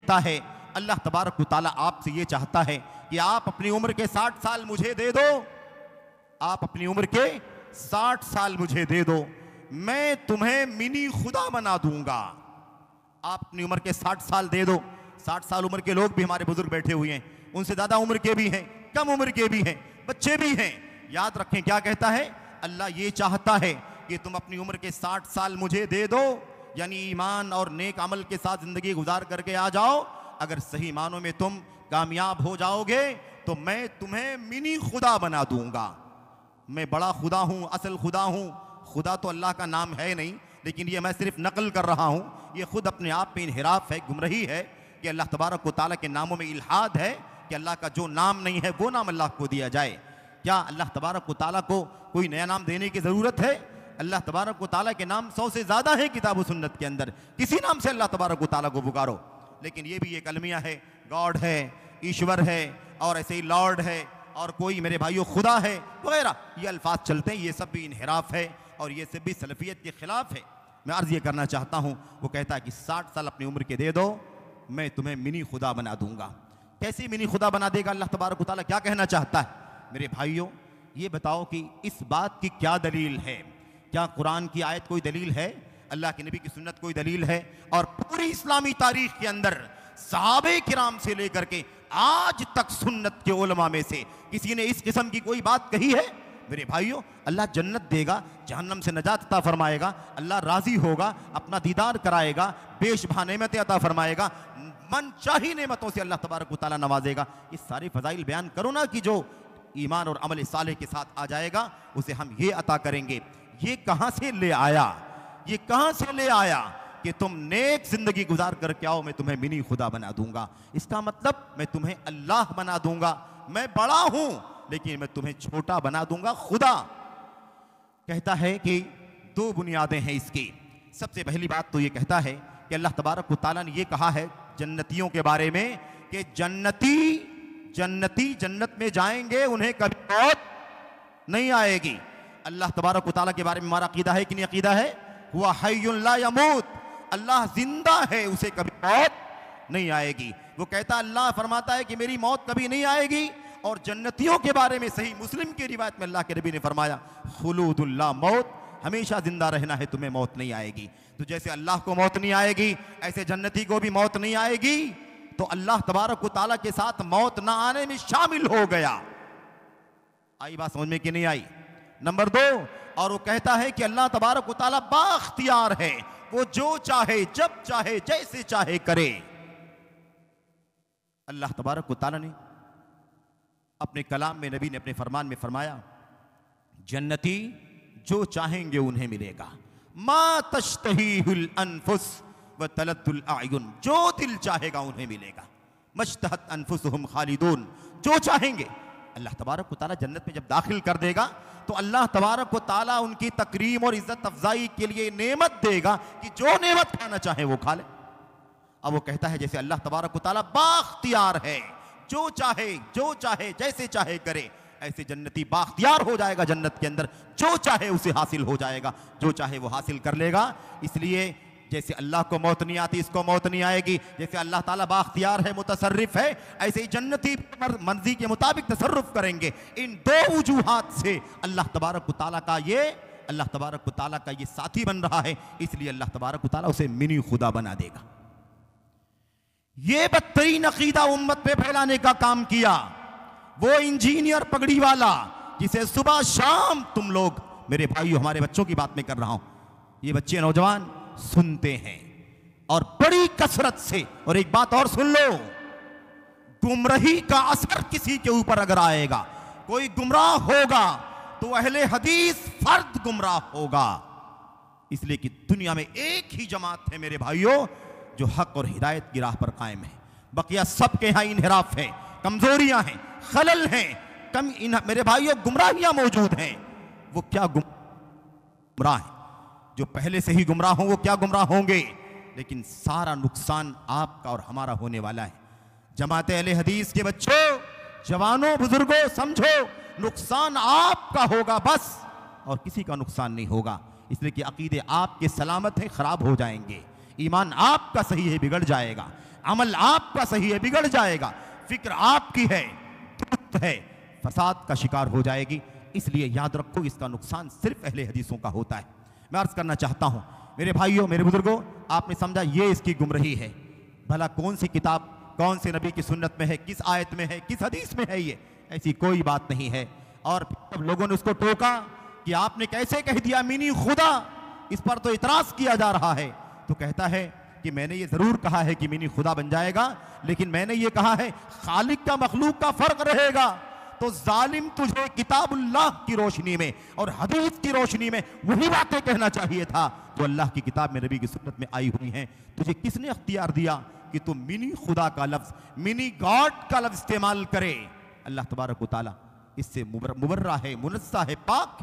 कहता है अल्लाह तबारक व तआला आपसे ये चाहता है कि आप अपनी उम्र के 60 साल मुझे दे दो, आप अपनी उम्र के 60 साल मुझे दे दो, मैं तुम्हें मिनी खुदा बना दूंगा। आप अपनी उम्र के 60 साल दे दो। 60 साल उम्र के लोग भी हमारे बुजुर्ग बैठे हुए हैं, उनसे ज्यादा उम्र के भी हैं, कम उम्र के भी हैं, बच्चे भी हैं। याद रखें क्या कहता है अल्लाह, ये चाहता है कि तुम अपनी उम्र के 60 साल मुझे दे दो, यानी ईमान और नेक अमल के साथ जिंदगी गुजार करके आ जाओ। अगर सही मानों में तुम कामयाब हो जाओगे तो मैं तुम्हें मिनी खुदा बना दूंगा। मैं बड़ा खुदा हूं, असल खुदा हूं। खुदा तो अल्लाह का नाम है नहीं, लेकिन ये मैं सिर्फ नकल कर रहा हूं। ये खुद अपने आप में इनहिराफ है, गुमराही है कि अल्लाह तबारक व तआला के नामों में इल्हाद है कि अल्लाह का जो नाम नहीं है वो नाम अल्लाह को दिया जाए। क्या अल्लाह तबारक व तआला को कोई नया नाम देने की ज़रूरत है? अल्लाह तबारक व तआला के नाम 100 से ज़्यादा है किताब व सुन्नत के अंदर। किसी नाम से अल्लाह तबारक व तआला को पुकारो। लेकिन ये भी एक अलमिया है, गॉड है, ईश्वर है, और ऐसे ही लॉर्ड है, और कोई मेरे भाइयों खुदा है वगैरह, ये अल्फाज चलते हैं। ये सब भी इनहिराफ है और ये सब भी सलफियत के खिलाफ है। मैं अर्ज़ ये करना चाहता हूँ, वो कहता है कि 60 साल अपनी उम्र के दे दो, मैं तुम्हें मिनी खुदा बना दूंगा। कैसे मिनी खुदा बना देगा अल्लाह तबारक व तआला? क्या कहना चाहता है? मेरे भाइयों ये बताओ कि इस बात की क्या दलील है? क्या कुरान की आयत कोई दलील है? अल्लाह के नबी की सुन्नत कोई दलील है? और पूरी इस्लामी तारीख के अंदर सहाबे किराम से लेकर के आज तक सुन्नत के उलमा में से किसी ने इस किस्म की कोई बात कही है? मेरे भाइयों अल्लाह जन्नत देगा, जहन्नम से नजात अता फरमाएगा, अल्लाह राजी होगा, अपना दीदार कराएगा, बेशबहा नेमतें अता फरमाएगा, मन चाही नेमतों से अल्लाह तबारक व तआला नवाजेगा। ये सारे फजाइल बयान करो ना कि जो ईमान और अमल सालेह के साथ आ जाएगा उसे हम ये अता करेंगे। ये कहां से ले आया? ये कहां से ले आया कि तुम नेक जिंदगी गुजार करके आओ, मैं तुम्हें मिनी खुदा बना दूंगा? इसका मतलब मैं तुम्हें अल्लाह बना दूंगा। मैं बड़ा हूं लेकिन मैं तुम्हें छोटा बना दूंगा, खुदा। कहता है कि दो बुनियादें हैं इसकी। सबसे पहली बात तो ये कहता है कि अल्लाह तबारक व तआला ने ये कहा है जन्नतियों के बारे में कि जन्नती जन्नत में जाएंगे, उन्हें कभी मौत नहीं आएगी। अल्लाह तबारक व तआला के बारे में हमारा अकीदा है कि नहीं अकीदा है? हुआ हय्युन ला यमूत, अल्लाह जिंदा है, उसे कभी मौत नहीं आएगी। वो कहता अल्लाह फरमाता है कि मेरी मौत कभी नहीं आएगी। और जन्नतियों के बारे में सही मुस्लिम की रिवायत में अल्लाह के नबी ने फरमाया खुलूदुल्ला मौत, हमेशा जिंदा रहना है, तुम्हें मौत नहीं आएगी। तो जैसे अल्लाह को मौत नहीं आएगी ऐसे जन्नती को भी मौत नहीं आएगी। तो अल्लाह तबारक व तआला के साथ मौत ना आने में शामिल हो गया। आई बात समझ में कि नहीं आई? नंबर 2, और वो कहता है कि अल्लाह तबारक व तआला बाख्तियार है, वो जो चाहे जब चाहे जैसे चाहे करे। अल्लाह तबारक व तआला ने अपने कलाम में, नबी ने अपने फरमान में फरमाया जन्नती जो चाहेंगे उन्हें मिलेगा। मा तश्तहीहुल अनफुस व तलद्दुल आयुन, जो दिल चाहेगा उन्हें मिलेगा। मश्तहत अनफुसुहुम खालिदून, जो चाहेंगे। अल्लाह तबारक व तआला जन्नत में जब दाखिल कर देगा तो अल्लाह तबारक व तआला उनकी तकरीम और इज्जत अफजाई के लिए नेमत देगा कि जो नेमत खाना चाहे वो खा ले। अब वो कहता है जैसे अल्लाह तबारक व तआला बाख्तियार है, जो चाहे जैसे चाहे करे, ऐसे जन्नती बाख्तियार हो जाएगा जन्नत के अंदर, जो चाहे उसे हासिल हो जाएगा, जो चाहे वो हासिल कर लेगा। इसलिए जैसे अल्लाह को मौत नहीं आती इसको मौत नहीं आएगी, जैसे अल्लाह ताला बाख्तियार है, मुतसर्रिफ है, ऐसे ही जन्नती मर्जी के मुताबिक तसर्रुफ करेंगे। इन दो वजूहात से अल्लाह तबारक व तआला का ये साथी बन रहा है, इसलिए अल्लाह तबारक व तआला उसे मिनी खुदा बना देगा। ये बदतरीन अकीदा उम्मत पे फैलाने का काम किया वो इंजीनियर पगड़ी वाला, जिसे सुबह शाम तुम लोग, मेरे भाइयों हमारे बच्चों की बात मैं कर रहा हूं, ये बच्चे नौजवान सुनते हैं और बड़ी कसरत से। और एक बात और सुन लो, गुमराही का असर किसी के ऊपर अगर आएगा, कोई गुमराह होगा तो अहले हदीस फर्द गुमराह होगा। इसलिए कि दुनिया में एक ही जमात है मेरे भाइयों जो हक और हिदायत की राह पर कायम है। बकिया सबके यहां इनहिराफ है, कमजोरियां हैं, खलल हैं, मेरे भाइयों गुमराहियां मौजूद हैं। वो क्या गुमराह है? जो पहले से ही गुमराह हों वो क्या गुमराह होंगे? लेकिन सारा नुकसान आपका और हमारा होने वाला है। जमात अहले हदीस के बच्चों, जवानों, बुजुर्गों, समझो नुकसान आपका होगा बस, और किसी का नुकसान नहीं होगा। इसलिए कि अकीदे आपके सलामत हैं, खराब हो जाएंगे, ईमान आपका सही है, बिगड़ जाएगा, अमल आपका सही है बिगड़ जाएगा, फिक्र आपकी है दुरुस्त है फसाद का शिकार हो जाएगी। इसलिए याद रखो इसका नुकसान सिर्फ अहले हदीसों का होता है। मैं अर्ज करना चाहता हूं मेरे भाइयों मेरे बुजुर्गों, आपने समझा ये इसकी गुमराही है। भला कौन सी किताब कौन से नबी की सुन्नत में है, किस आयत में है, किस हदीस में है, ये ऐसी कोई बात नहीं है। और जब लोगों ने उसको टोका कि आपने कैसे कह दिया मिनी खुदा, इस पर तो इतराज किया जा रहा है, तो कहता है कि मैंने ये जरूर कहा है कि मिनी खुदा बन जाएगा, लेकिन मैंने ये कहा है खालिक का मखलूक का फर्क रहेगा। तो जालिम तुझे किताबुल्लाह की रोशनी में और हदीस की रोशनी में वही बातें कहना चाहिए था जो अल्लाह की किताब में नबी की सुन्नत में आई हुई हैं। तुझे किसने अख्तियार दिया कि तू मिनी खुदा का लफ्ज, मिनी गॉड का लफ्ज इस्तेमाल करे? अल्लाह तबारक व तआला इससे मुबर्रा है, मुनस्सा है, पाक।